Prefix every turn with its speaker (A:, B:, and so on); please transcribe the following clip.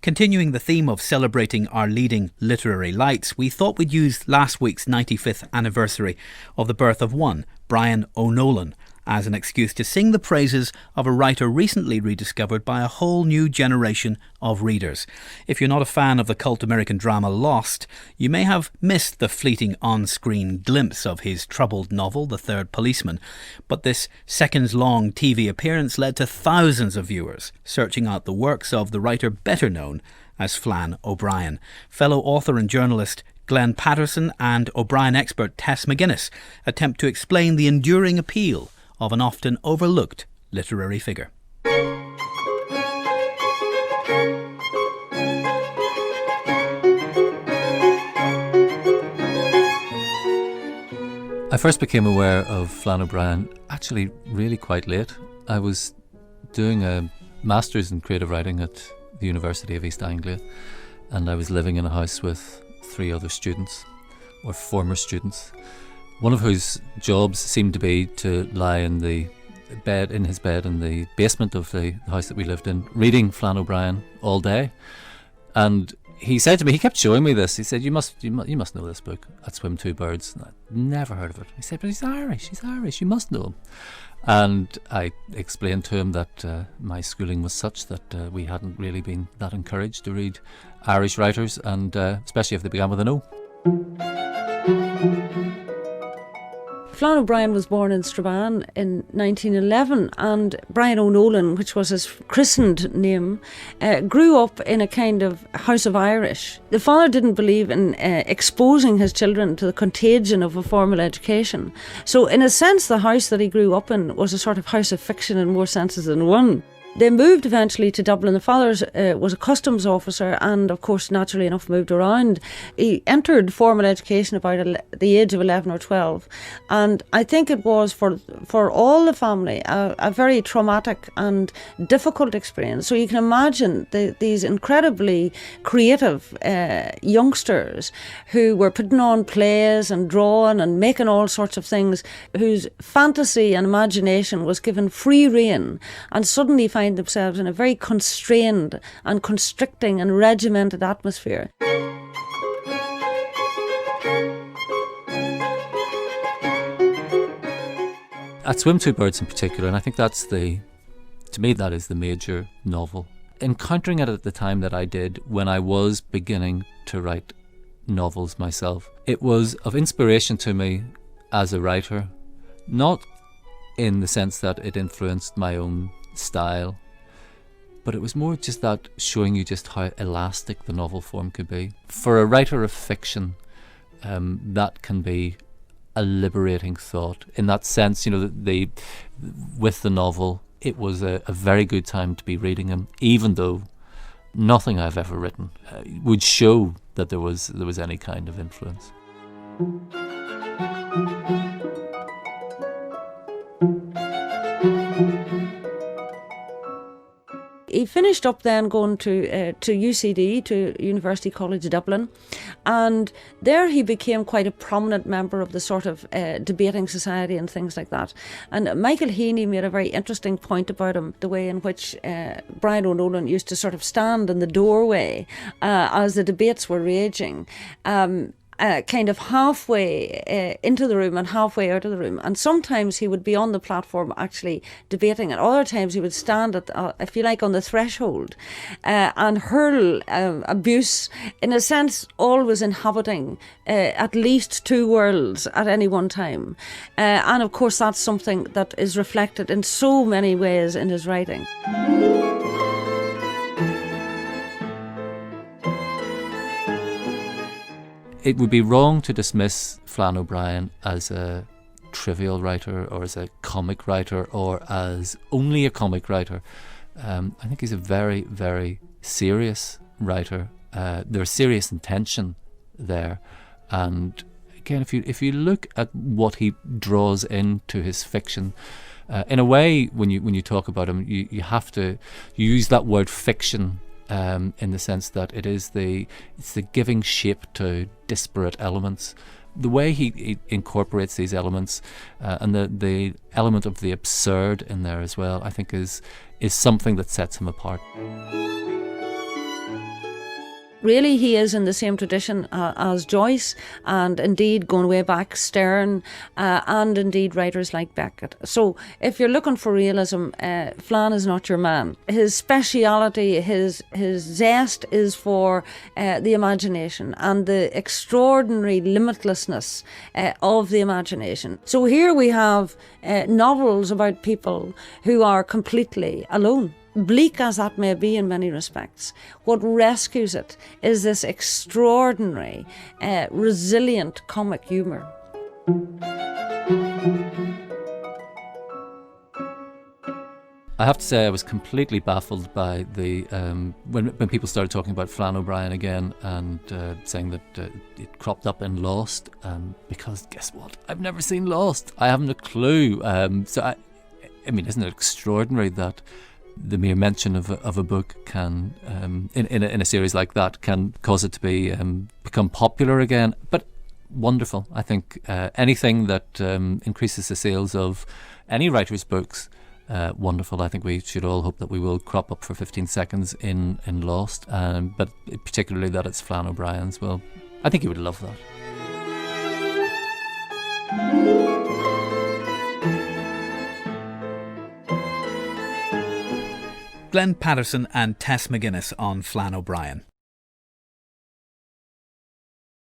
A: Continuing the theme of celebrating our leading literary lights, we thought we'd use last week's 95th anniversary of the birth of one, Brian O'Nolan, as an excuse to sing the praises of a writer recently rediscovered by a whole new generation of readers. If you're not a fan of the cult American drama Lost, you may have missed the fleeting on-screen glimpse of his troubled novel, The Third Policeman. But this seconds-long TV appearance led to thousands of viewers searching out the works of the writer better known as Flann O'Brien. Fellow author and journalist Glenn Patterson and O'Brien expert Tess Maginnis attempt to explain the enduring appeal of an often overlooked literary figure.
B: I first became aware of Flann O'Brien actually really quite late. I was doing a Masters in Creative Writing at the University of East Anglia, and I was living in a house with 3 other students, or former students, one of whose jobs seemed to be to lie in his bed in the basement of the house that we lived in, reading Flann O'Brien all day. And he said to me, he kept showing me this, he said, you must know this book, At Swim Two Birds. And I'd never heard of it. He said, but he's Irish, you must know him. And I explained to him that my schooling was such that we hadn't really been that encouraged to read Irish writers, and especially if they began with an O.
C: Flann O'Brien was born in Strabane in 1911, and Brian O'Nolan, which was his christened name, grew up in a kind of house of Irish. The father didn't believe in exposing his children to the contagion of a formal education. So in a sense, the house that he grew up in was a sort of house of fiction in more senses than one. They moved eventually to Dublin. The father was a customs officer and, of course, naturally enough, moved around. He entered formal education about the age of 11 or 12. And I think it was, for all the family, a very traumatic and difficult experience. So you can imagine these incredibly creative youngsters who were putting on plays and drawing and making all sorts of things, whose fantasy and imagination was given free rein, and suddenly find themselves in a very constrained and constricting and regimented atmosphere.
B: At Swim Two Birds in particular, and I think to me that is the major novel. Encountering it at the time that I did, when I was beginning to write novels myself, it was of inspiration to me as a writer, not in the sense that it influenced my own style, but it was more just that showing you just how elastic the novel form could be. For a writer of fiction, that can be a liberating thought. In that sense, with the novel, it was a very good time to be reading him, even though nothing I've ever written would show that there was any kind of influence.
C: He finished up then going to UCD, to University College Dublin, and there he became quite a prominent member of the sort of debating society and things like that. And Michael Heaney made a very interesting point about him, the way in which Brian O'Nolan used to sort of stand in the doorway as the debates were raging. Kind of halfway into the room and halfway out of the room. And sometimes he would be on the platform actually debating, and other times he would stand at, if you like, on the threshold and hurl abuse, in a sense always inhabiting at least 2 worlds at any one time. And of course that's something that is reflected in so many ways in his writing.
B: It would be wrong to dismiss Flann O'Brien as a trivial writer or as a comic writer or as only a comic writer. I think he's a very, very serious writer. There's serious intention there. And again, if you look at what he draws into his fiction, in a way, when you talk about him, you have to use that word fiction in the sense that it's the giving shape to disparate elements. The way he incorporates these elements and the element of the absurd in there as well, I think is something that sets him apart.
C: really he is in the same tradition as Joyce, and indeed going way back Stern, and indeed writers like Beckett. So if you're looking for realism, Flann is not your man. His speciality, his zest is for the imagination and the extraordinary limitlessness of the imagination. So here we have novels about people who are completely alone. Bleak as that may be in many respects, what rescues it is this extraordinary, resilient comic humour.
B: I have to say I was completely baffled by the when people started talking about Flann O'Brien again and saying that it cropped up in Lost, because guess what? I've never seen Lost. I haven't a clue. I mean, isn't it extraordinary that the mere mention of a book can, in a series like that, can cause it to be become popular again? But wonderful. I think anything that increases the sales of any writer's books, wonderful. I think we should all hope that we will crop up for 15 seconds in Lost, but particularly that it's Flann O'Brien's. Well, I think you would love that.
A: Glenn Patterson and Tess Maginnis on Flann O'Brien.